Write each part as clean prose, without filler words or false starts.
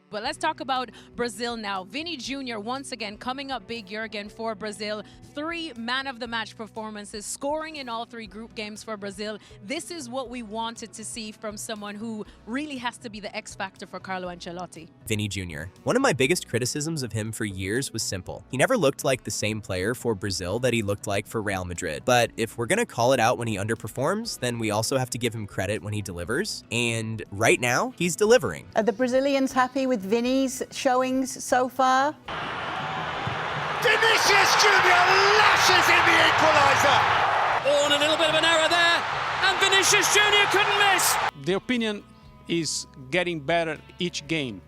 But let's talk about Brazil now. Vini Júnior, once again, coming up big year again for Brazil. 3 man-of-the-match performances, scoring in all 3 group games for Brazil. This is what we wanted to see from someone who really has to be the X factor for Carlo Ancelotti. Vini Jr. One of my biggest criticisms of him for years was simple. He never looked like the same player for Brazil that he looked like for Real Madrid. But if we're gonna call it out when he underperforms, then we also have to give him credit when he delivers. And right now, he's delivering. Are the Brazilians happy with Vini's showings so far? Vinícius Júnior lashes in the equaliser. Oh, and a little bit of an error there, and Vinícius Júnior couldn't miss. The opinion is getting better each game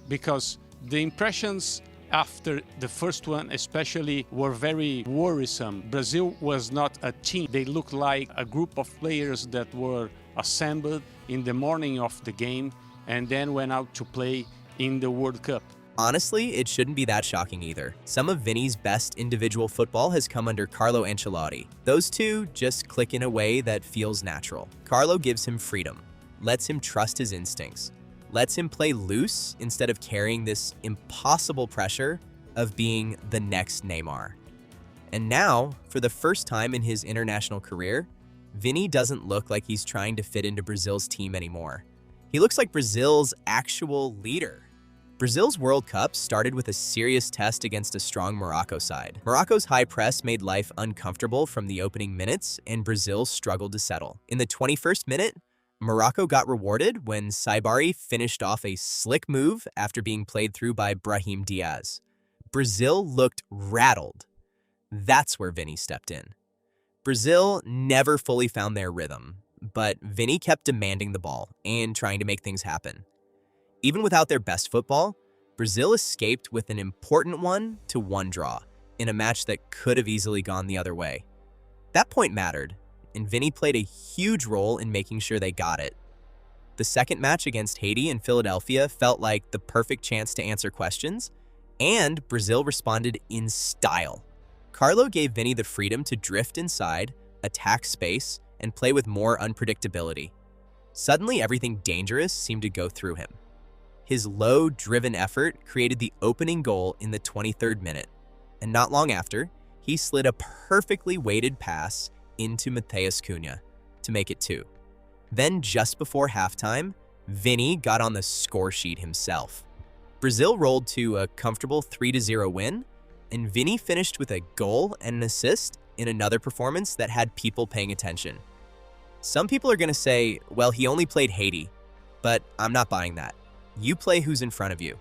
because the impressions after the first one especially were very worrisome. Brazil was not a team. They looked like a group of players that were assembled in the morning of the game and then went out to play in the World Cup. Honestly, it shouldn't be that shocking either. Some of Vini's best individual football has come under Carlo Ancelotti. Those two just click in a way that feels natural. Carlo gives him freedom, lets him trust his instincts, lets him play loose instead of carrying this impossible pressure of being the next Neymar. And now, for the first time in his international career, Vini doesn't look like he's trying to fit into Brazil's team anymore. He looks like Brazil's actual leader. Brazil's World Cup started with a serious test against a strong Morocco side. Morocco's high press made life uncomfortable from the opening minutes, and Brazil struggled to settle. In the 21st minute, Morocco got rewarded when Saibari finished off a slick move after being played through by Brahim Diaz. Brazil looked rattled. That's where Vini stepped in. Brazil never fully found their rhythm, but Vini kept demanding the ball and trying to make things happen. Even without their best football, Brazil escaped with an important 1-1 draw in a match that could have easily gone the other way. That point mattered, and Vini played a huge role in making sure they got it. The second match against Haiti in Philadelphia felt like the perfect chance to answer questions, and Brazil responded in style. Carlo gave Vini the freedom to drift inside, attack space, and play with more unpredictability. Suddenly, everything dangerous seemed to go through him. His low, driven effort created the opening goal in the 23rd minute, and not long after, he slid a perfectly weighted pass into Matheus Cunha to make it 2. Then, just before halftime, Vini got on the score sheet himself. Brazil rolled to a comfortable 3-0 win, and Vini finished with a goal and an assist in another performance that had people paying attention. Some people are going to say, well, he only played Haiti, but I'm not buying that. You play who's in front of you.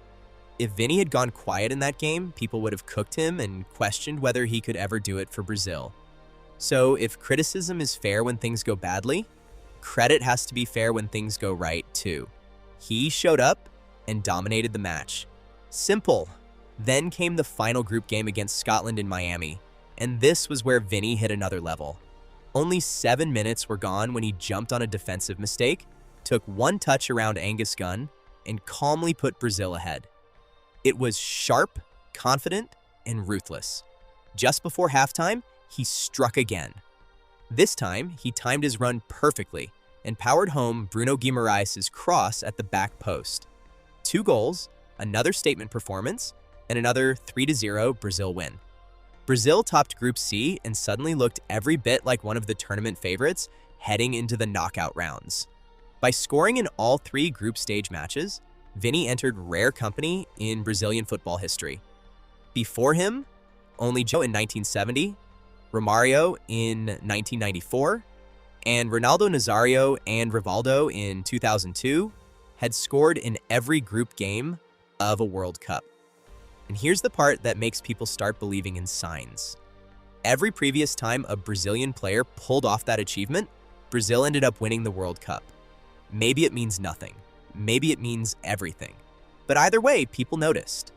If Vini had gone quiet in that game, people would have cooked him and questioned whether he could ever do it for Brazil. So if criticism is fair when things go badly, credit has to be fair when things go right too. He showed up and dominated the match. Simple. Then came the final group game against Scotland in Miami, and this was where Vini hit another level. Only 7 minutes were gone when he jumped on a defensive mistake, took one touch around Angus Gunn, and calmly put Brazil ahead. It was sharp, confident, and ruthless. Just before halftime, he struck again. This time, he timed his run perfectly and powered home Bruno Guimaraes' cross at the back post. 2 goals, another statement performance, and another 3-0 Brazil win. Brazil topped Group C and suddenly looked every bit like one of the tournament favorites heading into the knockout rounds. By scoring in all 3 group stage matches, Vini entered rare company in Brazilian football history. Before him, only Joe in 1970, Romario in 1994, and Ronaldo Nazario and Rivaldo in 2002 had scored in every group game of a World Cup. And here's the part that makes people start believing in signs. Every previous time a Brazilian player pulled off that achievement, Brazil ended up winning the World Cup. Maybe it means nothing. Maybe it means everything. But either way, people noticed.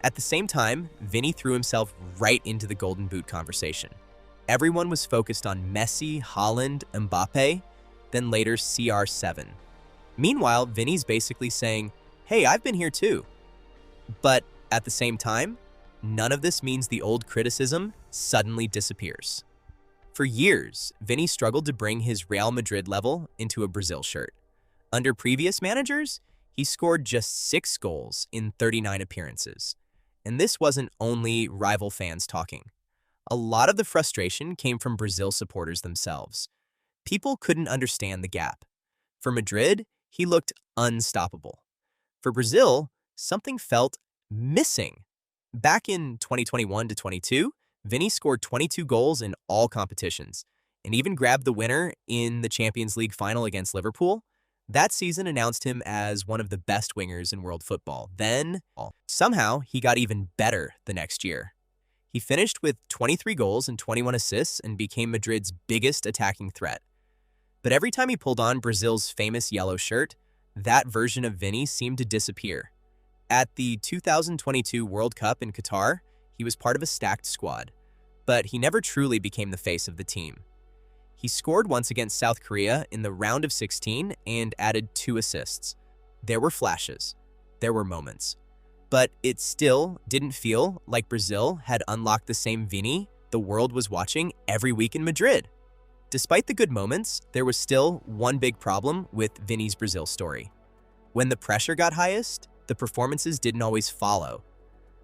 At the same time, Vini threw himself right into the Golden Boot conversation. Everyone was focused on Messi, Haaland, Mbappe, then later CR7. Meanwhile, Vini's basically saying, hey, I've been here too. But at the same time, none of this means the old criticism suddenly disappears. For years, Vini struggled to bring his Real Madrid level into a Brazil shirt. Under previous managers, He scored just 6 goals in 39 appearances. And this wasn't only rival fans talking. A lot of the frustration came from Brazil supporters themselves. People couldn't understand the gap. For Madrid, he looked unstoppable. For Brazil, something felt missing. Back in 2021 to 22, Vini scored 22 goals in all competitions and even grabbed the winner in the Champions League final against Liverpool. That season announced him as one of the best wingers in world football. Then, somehow, he got even better the next year. He finished with 23 goals and 21 assists and became Madrid's biggest attacking threat. But every time he pulled on Brazil's famous yellow shirt, that version of Vini seemed to disappear. At the 2022 World Cup in Qatar, he was part of a stacked squad, but he never truly became the face of the team. He scored once against South Korea in the round of 16 and added 2 assists. There were flashes. There were moments. But it still didn't feel like Brazil had unlocked the same Vini the world was watching every week in Madrid. Despite the good moments, there was still one big problem with Vini's Brazil story. When the pressure got highest, the performances didn't always follow.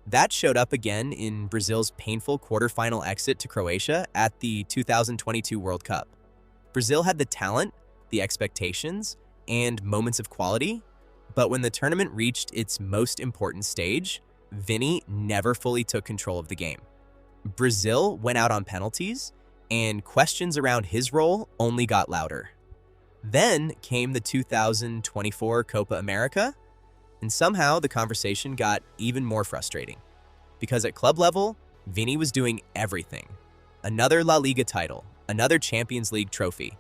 That showed up again in Brazil's painful quarterfinal exit to Croatia at the 2022 World Cup. Brazil had the talent, the expectations, and moments of quality, but when the tournament reached its most important stage, Vini never fully took control of the game. Brazil went out on penalties, and questions around his role only got louder. Then came the 2024 Copa America, and somehow the conversation got even more frustrating. Because at club level, Vini was doing everything. Another La Liga title, another Champions League trophy,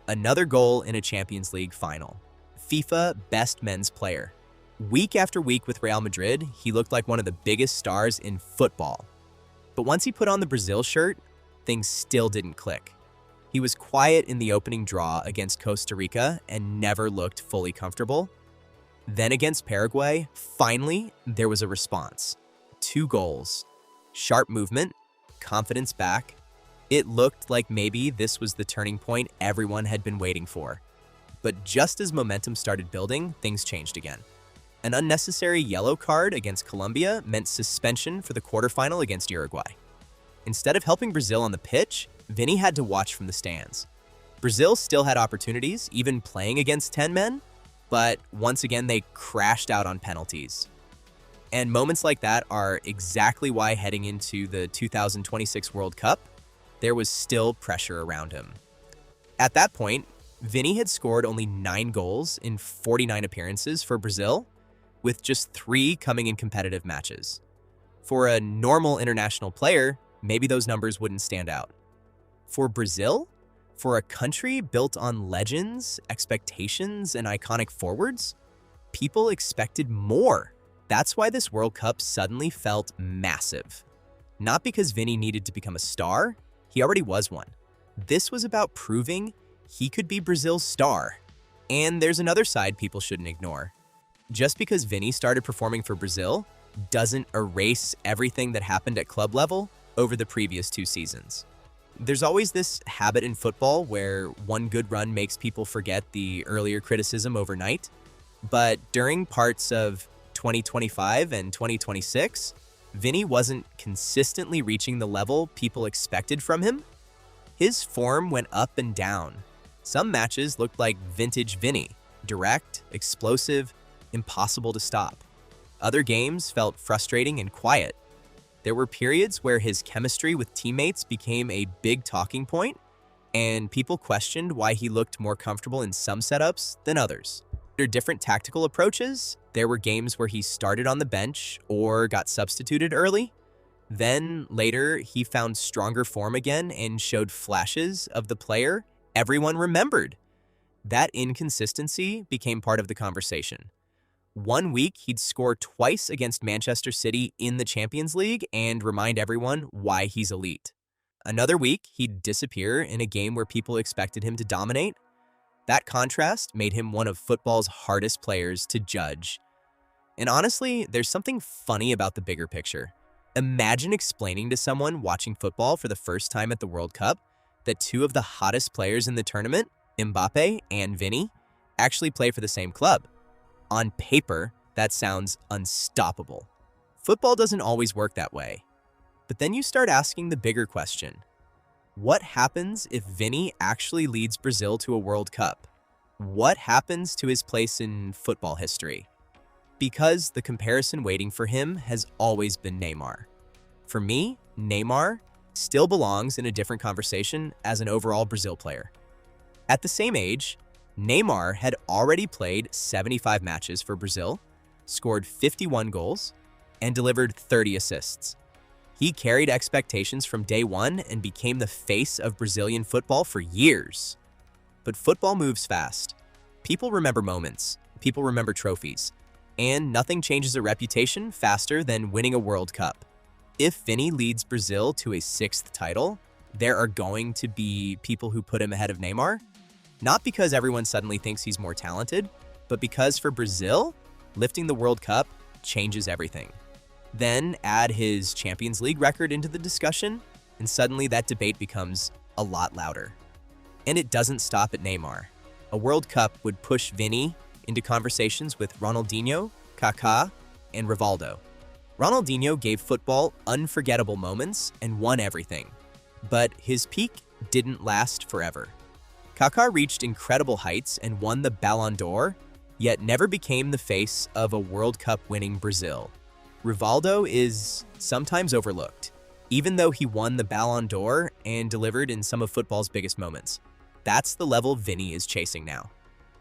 another goal in a Champions League final. FIFA Best Men's Player. Week after week with Real Madrid, he looked like one of the biggest stars in football. But once he put on the Brazil shirt, things still didn't click. He was quiet in the opening draw against Costa Rica and never looked fully comfortable. Then against Paraguay, finally, there was a response. 2 goals. Sharp movement, confidence back. It looked like maybe this was the turning point everyone had been waiting for. But just as momentum started building, things changed again. An unnecessary yellow card against Colombia meant suspension for the quarterfinal against Uruguay. Instead of helping Brazil on the pitch, Vini had to watch from the stands. Brazil still had opportunities, even playing against 10 men, but once again they crashed out on penalties. And moments like that are exactly why heading into the 2026 World Cup, there was still pressure around him. At that point, Vini had scored only 9 goals in 49 appearances for Brazil, with just 3 coming in competitive matches. For a normal international player, maybe those numbers wouldn't stand out. For Brazil, for a country built on legends, expectations, and iconic forwards, people expected more. That's why this World Cup suddenly felt massive. Not because Vini needed to become a star, he already was one. This was about proving he could be Brazil's star. And there's another side people shouldn't ignore. Just because Vini started performing for Brazil doesn't erase everything that happened at club level over the previous 2 seasons. There's always this habit in football where one good run makes people forget the earlier criticism overnight. But during parts of 2025 and 2026, Vini wasn't consistently reaching the level people expected from him. His form went up and down. Some matches looked like vintage Vini, direct, explosive, impossible to stop. Other games felt frustrating and quiet. There were periods where his chemistry with teammates became a big talking point, and people questioned why he looked more comfortable in some setups than others. Under different tactical approaches, there were games where he started on the bench or got substituted early. Then, later, he found stronger form again and showed flashes of the player everyone remembered. That inconsistency became part of the conversation. One week, he'd score twice against Manchester City in the Champions League and remind everyone why he's elite. Another week, he'd disappear in a game where people expected him to dominate. That contrast made him one of football's hardest players to judge. And honestly, there's something funny about the bigger picture. Imagine explaining to someone watching football for the first time at the World Cup that 2 of the hottest players in the tournament, Mbappe and Vini, actually play for the same club. On paper, that sounds unstoppable. Football doesn't always work that way. But then you start asking the bigger question. What happens if Vini actually leads Brazil to a World Cup? What happens to his place in football history? Because the comparison waiting for him has always been Neymar. For me, Neymar still belongs in a different conversation as an overall Brazil player. At the same age, Neymar had already played 75 matches for Brazil, scored 51 goals, and delivered 30 assists. He carried expectations from day one and became the face of Brazilian football for years. But football moves fast. People remember moments, people remember trophies, and nothing changes a reputation faster than winning a World Cup. If Vini leads Brazil to a 6th title, there are going to be people who put him ahead of Neymar, not because everyone suddenly thinks he's more talented, but because for Brazil, lifting the World Cup changes everything. Then add his Champions League record into the discussion, and suddenly that debate becomes a lot louder. And it doesn't stop at Neymar. A World Cup would push Vini into conversations with Ronaldinho, Kaká, and Rivaldo. Ronaldinho gave football unforgettable moments and won everything, but his peak didn't last forever. Kaká reached incredible heights and won the Ballon d'Or, yet never became the face of a World Cup winning Brazil. Rivaldo is sometimes overlooked, even though he won the Ballon d'Or and delivered in some of football's biggest moments. That's the level Vini is chasing now.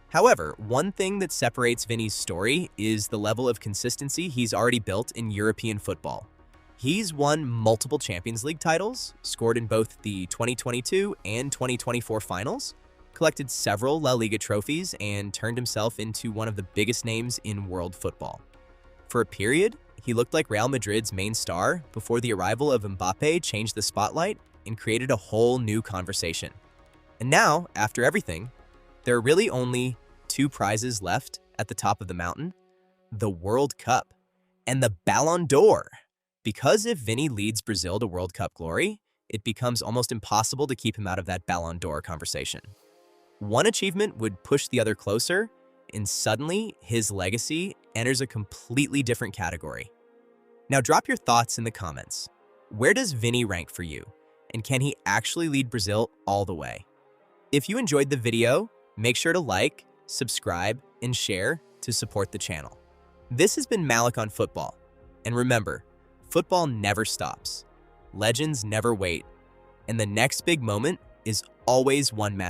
However, one thing that separates Vini's story is the level of consistency he's already built in European football. He's won multiple Champions League titles, scored in both the 2022 and 2024 finals, collected several La Liga trophies, and turned himself into one of the biggest names in world football. For a period, he looked like Real Madrid's main star before the arrival of Mbappé changed the spotlight and created a whole new conversation. And now, after everything, there are really only 2 prizes left at the top of the mountain: the World Cup and the Ballon d'Or. Because if Vini leads Brazil to World Cup glory, it becomes almost impossible to keep him out of that Ballon d'Or conversation. One achievement would push the other closer, and suddenly his legacy enters a completely different category. Now drop your thoughts in the comments. Where does Vini rank for you? And can he actually lead Brazil all the way? If you enjoyed the video, make sure to like, subscribe, and share to support the channel. This has been Malik on football. And remember, football never stops. Legends never wait. And the next big moment is always one match